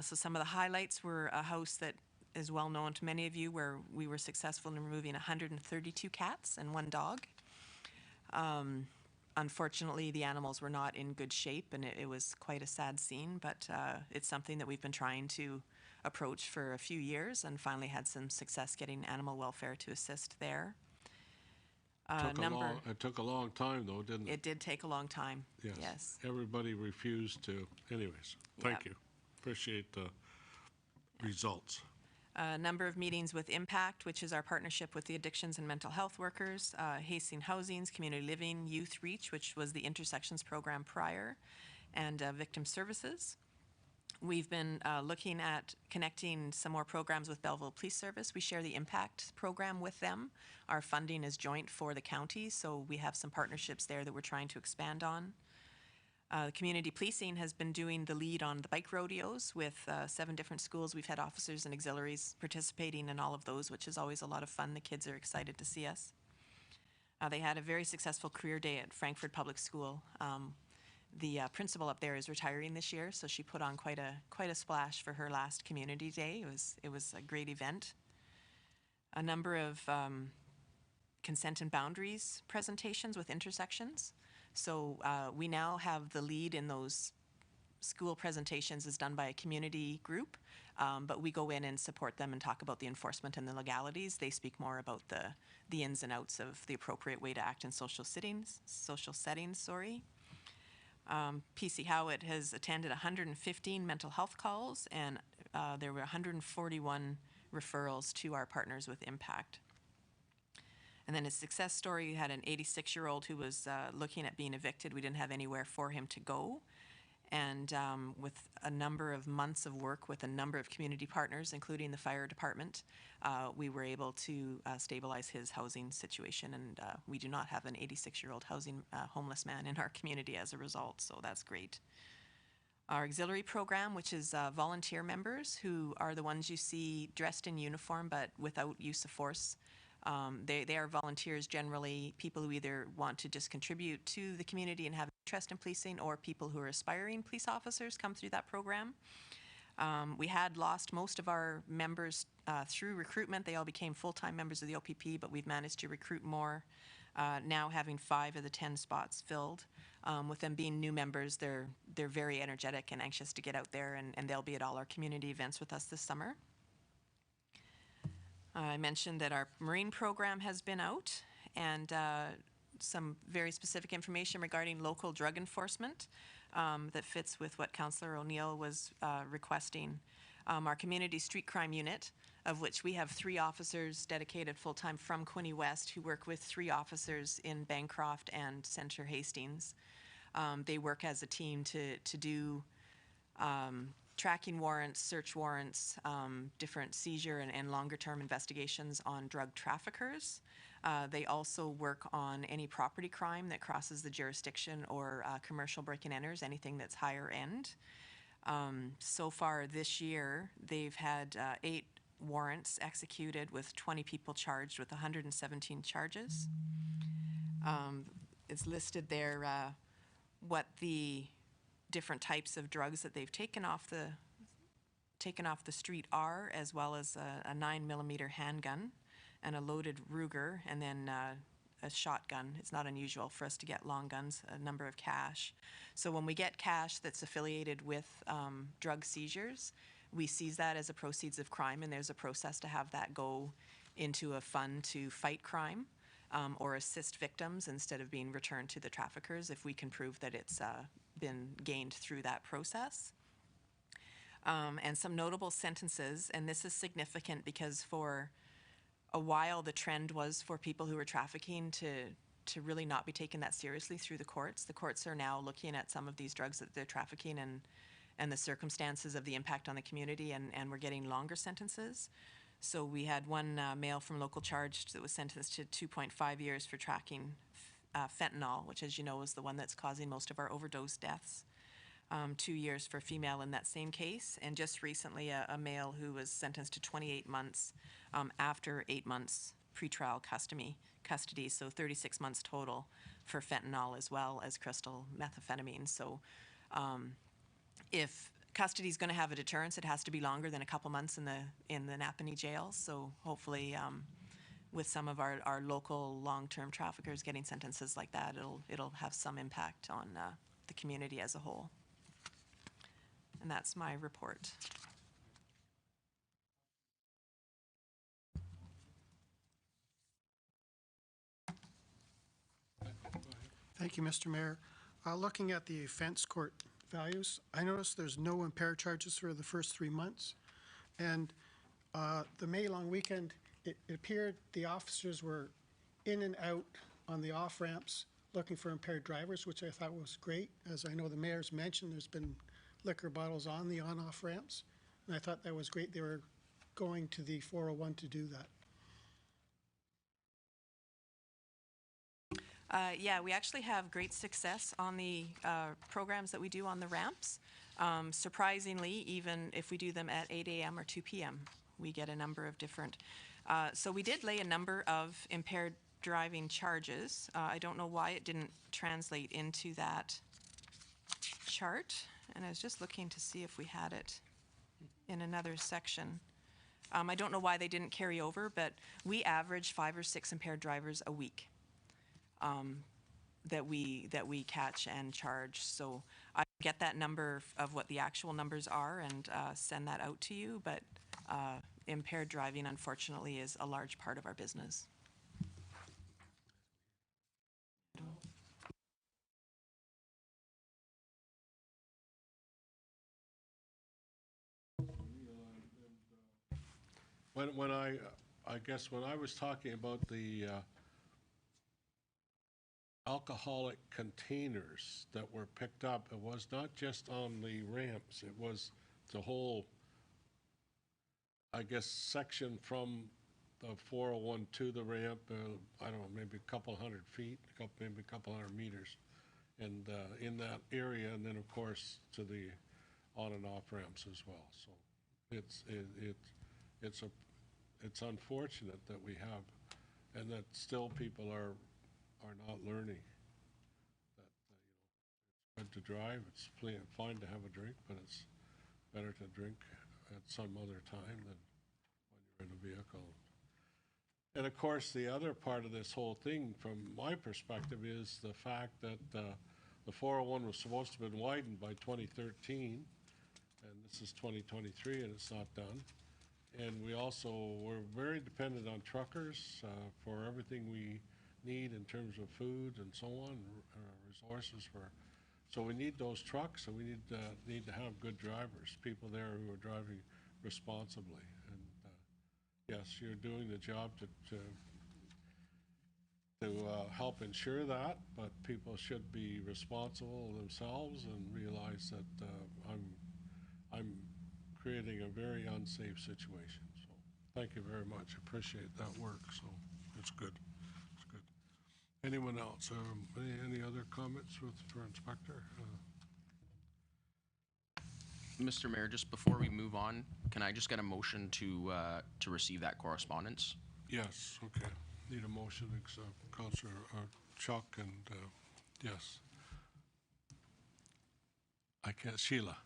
So some of the highlights were a house that is well known to many of you, where we were successful in removing 132 cats and 1 dog. Unfortunately, the animals were not in good shape, and it was quite a sad scene, but it's something that we've been trying to approach for a few years, and finally had some success getting animal welfare to assist there. It took a long time, though, didn't it? It did take a long time, yes. Everybody refused to. Anyways, thank you. Appreciate the results. A number of meetings with Impact, which is our partnership with the addictions and mental health workers, Hastings Housings, Community Living, Youth Reach, which was the intersections program prior, and Victim Services. We've been looking at connecting some more programs with Belleville Police Service. We share the Impact program with them. Our funding is joint for the county, so we have some partnerships there that we're trying to expand on. Community policing has been doing the lead on the bike rodeos with 7 different schools. We've had officers and auxiliaries participating in all of those, which is always a lot of fun. The kids are excited to see us. They had a very successful career day at Frankfurt Public School. The principal up there is retiring this year, so she put on quite a splash for her last community day. It was a great event. A number of consent and boundaries presentations with intersections. So we now have the lead in those school presentations is done by a community group, but we go in and support them and talk about the enforcement and the legalities. They speak more about the ins and outs of the appropriate way to act in social settings. PC Howitt has attended 115 mental health calls, and there were 141 referrals to our partners with Impact. And then his success story, he had an 86-year-old who was looking at being evicted. We didn't have anywhere for him to go. And with a number of months of work with a number of community partners, including the fire department, we were able to stabilize his housing situation. And we do not have an 86-year-old homeless man in our community as a result, so that's great. Our auxiliary program, which is volunteer members who are the ones you see dressed in uniform but without use of force. They are volunteers, generally people who either want to just contribute to the community and have interest in policing, or people who are aspiring police officers come through that program. We had lost most of our members through recruitment. They all became full-time members of the OPP, but we've managed to recruit more, now having 5 of the 10 spots filled. With them being new members, they're very energetic and anxious to get out there, and they'll be at all our community events with us this summer. I mentioned that our Marine program has been out, and some very specific information regarding local drug enforcement that fits with what Councillor O'Neill was requesting. Our community street crime unit, of which we have 3 officers dedicated full-time from Quinte West who work with 3 officers in Bancroft and Centre Hastings. They work as a team to do tracking warrants, search warrants, different seizure and longer-term investigations on drug traffickers. They also work on any property crime that crosses the jurisdiction, or commercial break-and-enters, anything that's higher end. So far this year, they've had 8 warrants executed with 20 people charged with 117 charges. It's listed there what the different types of drugs that they've taken off the street are, as well as a 9mm handgun and a loaded Ruger, and then a shotgun. It's not unusual for us to get long guns, a number of cash. So when we get cash that's affiliated with drug seizures, we seize that as a proceeds of crime, and there's a process to have that go into a fund to fight crime or assist victims instead of being returned to the traffickers if we can prove that it's been gained through that process. And some notable sentences, and this is significant because for a while the trend was for people who were trafficking to really not be taken that seriously through the courts. The courts are now looking at some of these drugs that they're trafficking and the circumstances of the impact on the community, and we're getting longer sentences. So we had one male from local charged that was sentenced to 2.5 years for tracking fentanyl, which, as you know, is the one that's causing most of our overdose deaths. 2 years for a female in that same case, and just recently a male who was sentenced to 28 months after 8 months pretrial custody, so 36 months total for fentanyl as well as crystal methamphetamine. So if custody is going to have a deterrence, it has to be longer than a couple months in the Napanee jail. So hopefully with some of our local long-term traffickers getting sentences like that, it'll have some impact on the community as a whole. And that's my report. Thank you, Mr. Mayor. Looking at the offense court values, I noticed there's no impaired charges for the first 3 months. And the May long weekend, it appeared the officers were in and out on the off ramps looking for impaired drivers, which I thought was great. As I know the mayor's mentioned, there's been liquor bottles on the on-off ramps, and I thought that was great. They were going to the 401 to do that. Yeah, we actually have great success on the programs that we do on the ramps. Surprisingly, even if we do them at 8 a.m. or 2 p.m., we get a number of different. So we did lay a number of impaired driving charges. I don't know why it didn't translate into that chart, and I was just looking to see if we had it in another section. I don't know why they didn't carry over, but we average 5 or 6 impaired drivers a week. That we catch and charge. So I get that number of what the actual numbers are and send that out to you, but impaired driving, unfortunately, is a large part of our business. When I guess when I was talking about the alcoholic containers that were picked up, it was not just on the ramps, it was the whole, I guess, section from the 401 to the ramp, I don't know, maybe a couple hundred feet, maybe a couple hundred meters, and in that area, and then of course to the on and off ramps as well. So it's unfortunate that we have, and that still people are not learning that it's good to drive. It's fine to have a drink, but it's better to drink at some other time than when you're in a vehicle. And of course, the other part of this whole thing, from my perspective, is the fact that the 401 was supposed to have been widened by 2013, and this is 2023, and it's not done. And we're very dependent on truckers for everything we need in terms of food and so on, resources for. So we need those trucks, and we need to have good drivers, people there who are driving responsibly. And yes, you're doing the job to help ensure that, but people should be responsible themselves and realize that I'm creating a very unsafe situation. So thank you very much. Appreciate that work. So it's good. It's good. Anyone else? Any other comments for Inspector? Mr. Mayor, just before we move on, can I just get a motion to receive that correspondence? Yes. Okay. Need a motion, Councillor Chuck, and yes. I can't. Sheila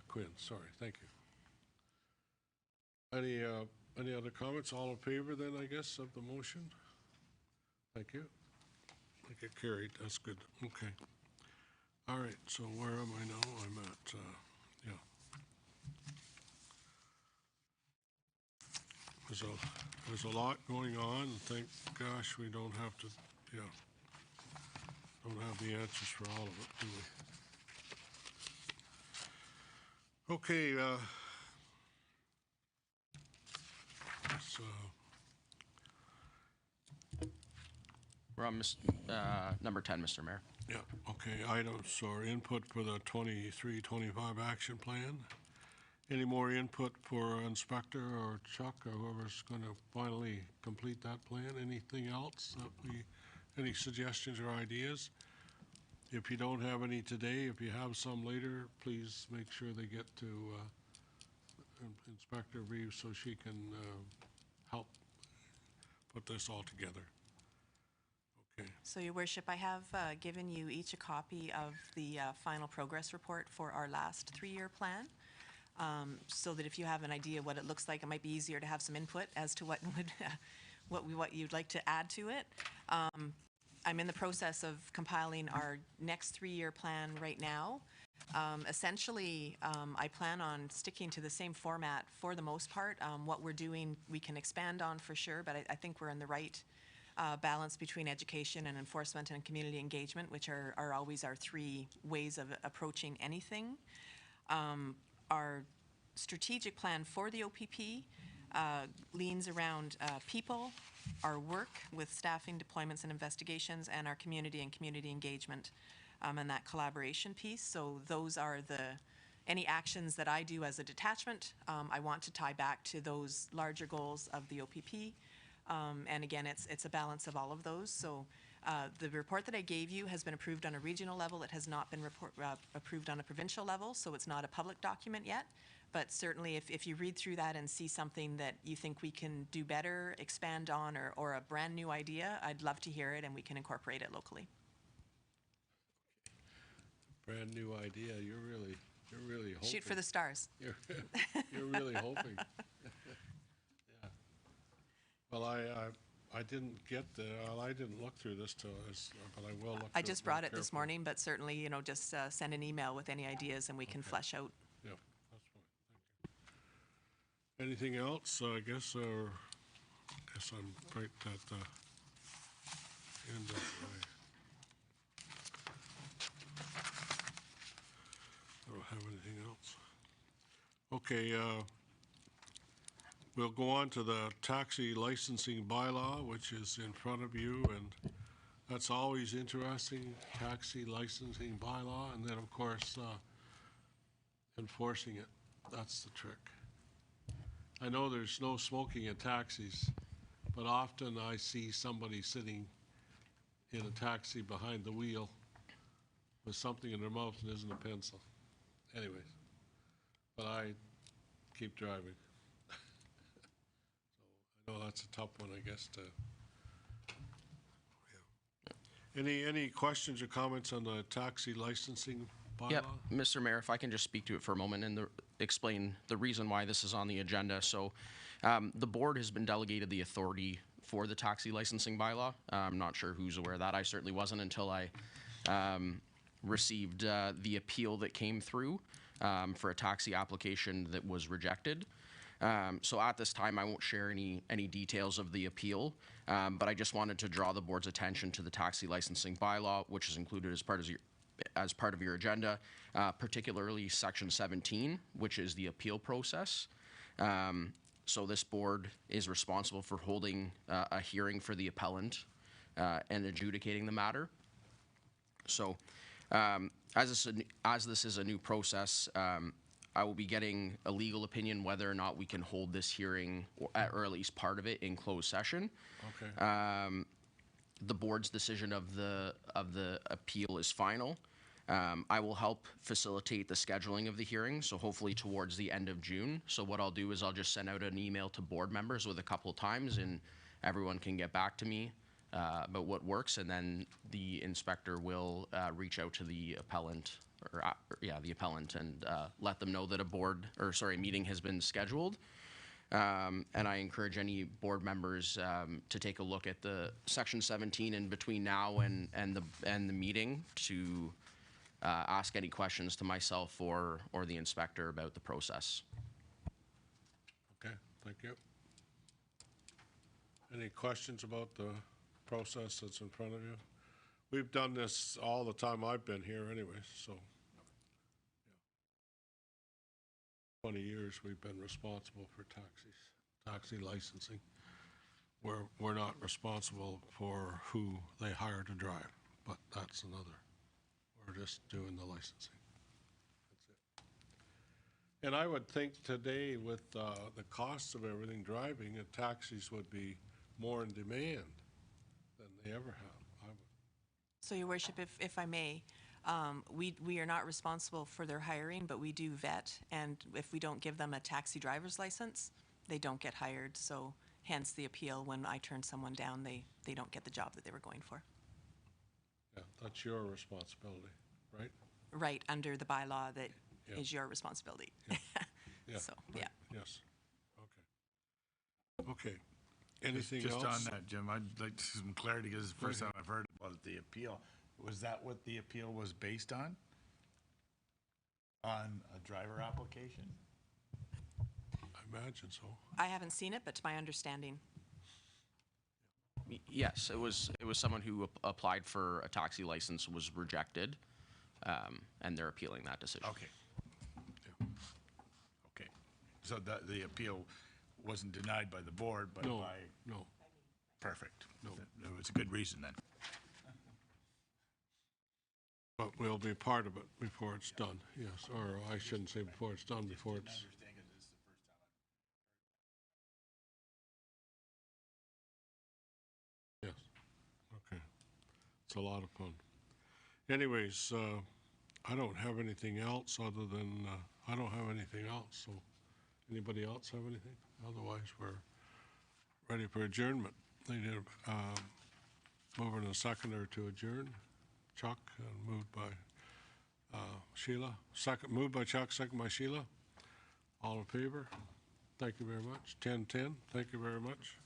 Quinn. Sorry. Thank you. Any other comments? All in favor, then, I guess, of the motion? Thank you. I think it carried. That's good. Okay. All right. So where am I now? I'm at, yeah. There's a lot going on, and thank gosh we don't have to, don't have the answers for all of it, do we? Okay, so We're on number 10, Mr. Mayor. yeah, okay, items or input for the 23-25 action plan. Any more input for Inspector or Chuck or whoever's going to finally complete that plan? Anything else any suggestions or ideas? If you don't have any today, if you have some later, please make sure they get to Inspector Reeves so she can help put this all together. Okay. So, Your Worship, I have given you each a copy of the final progress report for our last 3-year plan. So that if you have an idea what it looks like, it might be easier to have some input as to what you'd like to add to it. I'm in the process of compiling our next 3-year plan right now. Essentially, I plan on sticking to the same format for the most part. What we're doing, we can expand on for sure, but I think we're in the right balance between education and enforcement and community engagement, which are always our 3 ways of approaching anything. Our strategic plan for the OPP leans around people, our work with staffing, deployments, and investigations, and our community and community engagement, and that collaboration piece. So those are any actions that I do as a detachment. I want to tie back to those larger goals of the OPP. And again, it's a balance of all of those. So the report that I gave you has been approved on a regional level. It has not been approved on a provincial level, so it's not a public document yet. But certainly if you read through that and see something that you think we can do better, expand on, or a brand new idea, I'd love to hear it and we can incorporate it locally. Brand new idea. You're really hoping. Shoot for the stars. You're really hoping. Yeah. Well, I didn't get I didn't look through this but I will look. I just brought it this morning, but certainly, just send an email with any ideas and we can flesh out. Yeah, that's fine. Thank you. Anything else? I guess I'm right at the end of my. I don't have anything else. Okay. We'll go on to the taxi licensing bylaw, which is in front of you, and that's always interesting, taxi licensing bylaw, and then, of course, enforcing it. That's the trick. I know there's no smoking in taxis, but often I see somebody sitting in a taxi behind the wheel with something in their mouth and isn't a pencil. Anyways, but I keep driving. So I know that's a tough one, I guess, to. Yeah. Any questions or comments on the taxi licensing bylaw? Yep, Mr. Mayor, if I can just speak to it for a moment and explain the reason why this is on the agenda. So the board has been delegated the authority for the taxi licensing bylaw. I'm not sure who's aware of that. I certainly wasn't until I received the appeal that came through for a taxi application that was rejected. So at this time, I won't share any details of the appeal, but I just wanted to draw the board's attention to the taxi licensing bylaw, which is included as part of your agenda, particularly Section 17, which is the appeal process. So this board is responsible for holding a hearing for the appellant and adjudicating the matter. So as this is a new process, I will be getting a legal opinion whether or not we can hold this hearing, or at least part of it, in closed session. Okay. The board's decision of the appeal is final. I will help facilitate the scheduling of the hearing, so hopefully towards the end of June. So what I'll do is I'll just send out an email to board members with a couple of times, and everyone can get back to me about what works, and then the inspector will reach out to the appellant, the appellant, and let them know that a meeting has been scheduled. And I encourage any board members to take a look at the Section 17 in between now and the meeting to ask any questions to myself or the inspector about the process. Okay, thank you. Any questions about the process that's in front of you? We've done this all the time I've been here anyway, so. Yeah. 20 years we've been responsible for taxi licensing. We're not responsible for who they hire to drive, but that's another. We're just doing the licensing. That's it. And I would think today with the costs of everything driving, taxis would be more in demand than they ever have. So, Your Worship, if I may, we are not responsible for their hiring, but we do vet, and if we don't give them a taxi driver's license, they don't get hired. So hence the appeal. When I turn someone down, they don't get the job that they were going for. Yeah, that's your responsibility, right? Right, under the bylaw that is your responsibility. Yeah. Yeah. So, right. yeah. Yes. Okay. Okay. Anything Just else? on that, Jim, I'd like some clarity, because it's the first time I've heard about the appeal. Was that what the appeal was based on? On a driver application? I imagine so. I haven't seen it, but to my understanding. Yes, it was someone who applied for a taxi license, was rejected, and they're appealing that decision. Okay. Okay. So the appeal wasn't denied by the board, but No, by... no. Perfect. No. It was a good reason then. But we'll be part of it before it's done, yes. Or I shouldn't say before it's done, before it's... Yes, okay. It's a lot of fun. Anyways, I don't have anything else other than, I don't have anything else, so anybody else have anything? Otherwise, we're ready for adjournment. They did moving a seconder to adjourn. Chuck, moved by Sheila. Moved by Chuck, second by Sheila. All in favor? Thank you very much. 10-10, thank you very much.